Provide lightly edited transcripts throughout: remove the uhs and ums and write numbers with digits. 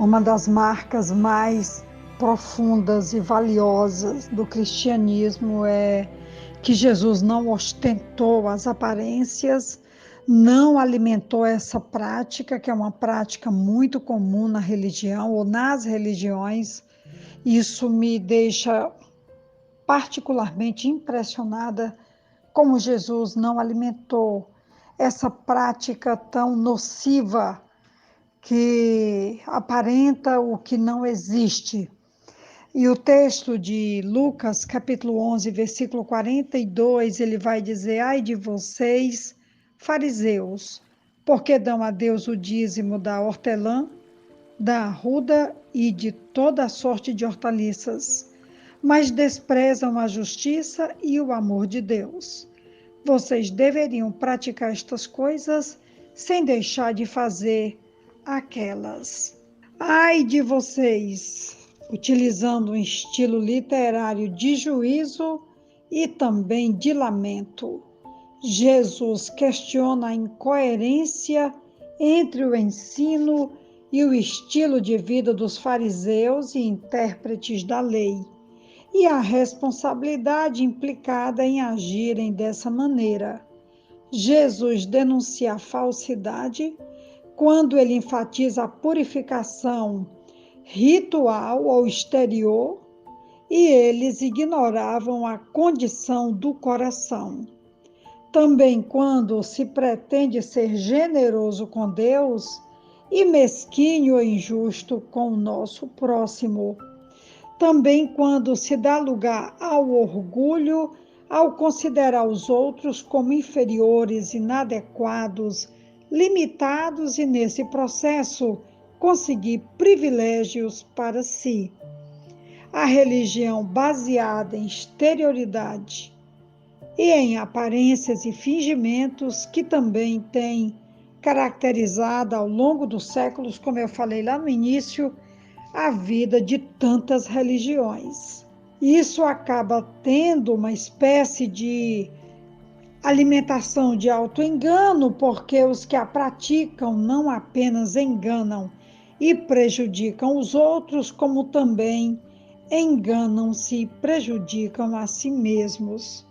Uma das marcas mais profundas e valiosas do cristianismo é que Jesus não ostentou as aparências, não alimentou essa prática, que é uma prática muito comum na religião ou nas religiões. Isso me deixa particularmente impressionada como Jesus não alimentou essa prática tão nociva que aparenta o que não existe. E o texto de Lucas, capítulo 11, versículo 42, ele vai dizer: ai de vocês, fariseus, porque dão a Deus o dízimo da hortelã, da arruda e de toda sorte de hortaliças, mas desprezam a justiça e o amor de Deus. Vocês deveriam praticar estas coisas sem deixar de fazer aquelas. Ai de vocês, utilizando um estilo literário de juízo e também de lamento. Jesus questiona a incoerência entre o ensino e o estilo de vida dos fariseus e intérpretes da lei, e a responsabilidade implicada em agirem dessa maneira. Jesus denuncia a falsidade quando ele enfatiza a purificação ritual ou exterior, e eles ignoravam a condição do coração. Também quando se pretende ser generoso com Deus e mesquinho ou injusto com o nosso próximo. Também quando se dá lugar ao orgulho, ao considerar os outros como inferiores, inadequados, limitados e, nesse processo, conseguir privilégios para si. A religião baseada em exterioridade e em aparências e fingimentos, que também tem caracterizado ao longo dos séculos, como eu falei lá no início, a vida de tantas religiões. Isso acaba tendo uma espécie de alimentação de autoengano, porque os que a praticam não apenas enganam e prejudicam os outros, como também enganam-se e prejudicam a si mesmos,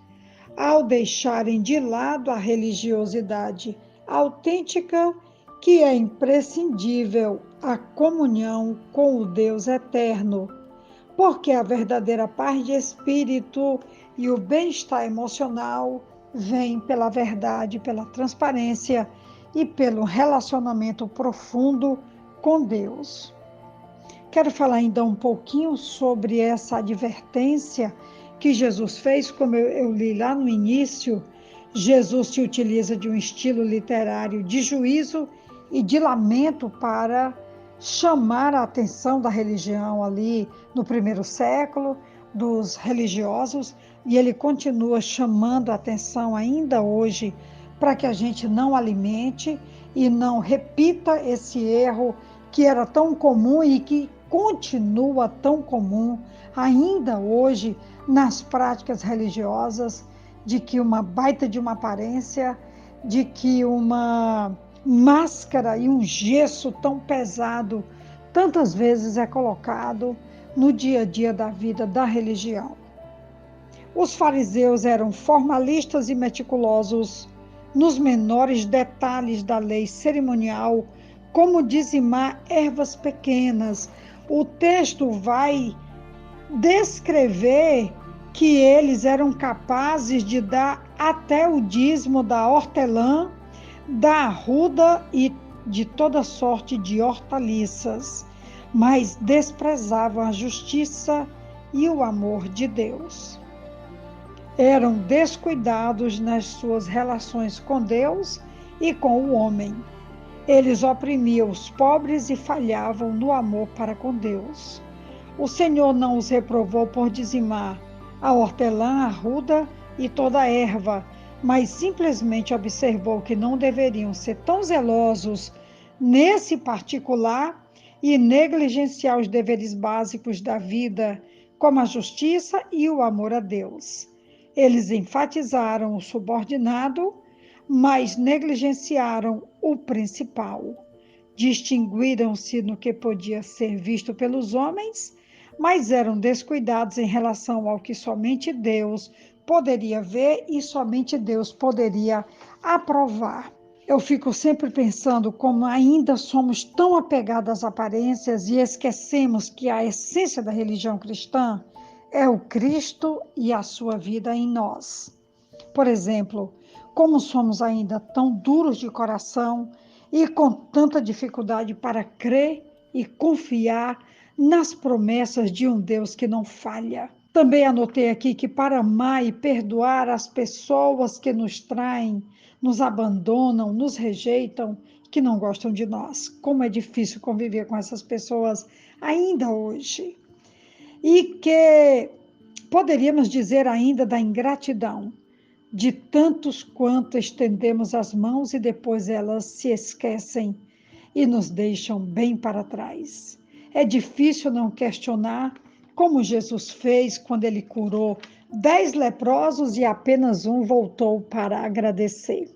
ao deixarem de lado a religiosidade autêntica, que é imprescindível a comunhão com o Deus eterno, porque a verdadeira paz de espírito e o bem-estar emocional vem pela verdade, pela transparência e pelo relacionamento profundo com Deus. Quero falar ainda um pouquinho sobre essa advertência que Jesus fez, como eu li lá no início. Jesus se utiliza de um estilo literário de juízo e de lamento para chamar a atenção da religião ali no primeiro século, dos religiosos, e ele continua chamando a atenção ainda hoje para que a gente não alimente e não repita esse erro que era tão comum e que continua tão comum ainda hoje nas práticas religiosas, de que uma baita de uma aparência, de que uma máscara e um gesso tão pesado tantas vezes é colocado no dia a dia da vida da religião. Os fariseus eram formalistas e meticulosos nos menores detalhes da lei cerimonial, como dizimar ervas pequenas. O texto vai descrever que eles eram capazes de dar até o dízimo da hortelã, da arruda e de toda sorte de hortaliças, mas desprezavam a justiça e o amor de Deus. Eram descuidados nas suas relações com Deus e com o homem. Eles oprimiam os pobres e falhavam no amor para com Deus. O Senhor não os reprovou por dizimar a hortelã, a arruda e toda a erva, mas simplesmente observou que não deveriam ser tão zelosos nesse particular e negligenciar os deveres básicos da vida, como a justiça e o amor a Deus. Eles enfatizaram o subordinado, mas negligenciaram o principal. distinguiram-se no que podia ser visto pelos homens, mas eram descuidados em relação ao que somente Deus poderia ver e somente Deus poderia aprovar. Eu fico sempre pensando como ainda somos tão apegados às aparências e esquecemos que a essência da religião cristã é o Cristo e a sua vida em nós. Por exemplo, como somos ainda tão duros de coração e com tanta dificuldade para crer e confiar nas promessas de um Deus que não falha. Também anotei aqui que para amar e perdoar as pessoas que nos traem, nos abandonam, nos rejeitam, que não gostam de nós. Como é difícil conviver com essas pessoas ainda hoje. E que poderíamos dizer ainda da ingratidão de tantos quanto estendemos as mãos e depois elas se esquecem e nos deixam bem para trás. É difícil não questionar como Jesus fez quando ele curou 10 leprosos e apenas um voltou para agradecer.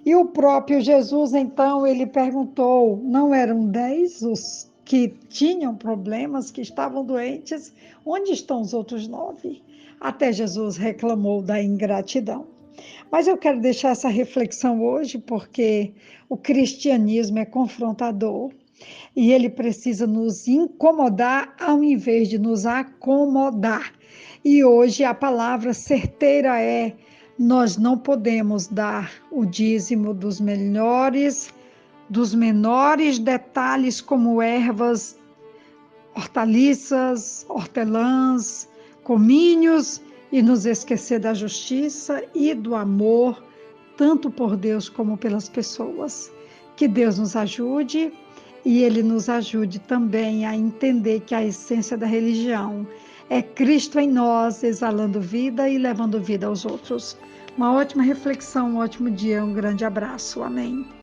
E o próprio Jesus, então, ele perguntou, não eram 10 os que tinham problemas, que estavam doentes? Onde estão os outros 9? Até Jesus reclamou da ingratidão. Mas eu quero deixar essa reflexão hoje porque o cristianismo é confrontador e ele precisa nos incomodar ao invés de nos acomodar. E hoje a palavra certeira é: nós não podemos dar o dízimo dos menores detalhes, como ervas, hortaliças, hortelãs, comínios, e nos esquecer da justiça e do amor, tanto por Deus como pelas pessoas. Que Deus nos ajude e Ele nos ajude também a entender que a essência da religião é Cristo em nós, exalando vida e levando vida aos outros. Uma ótima reflexão, um ótimo dia, um grande abraço. Amém.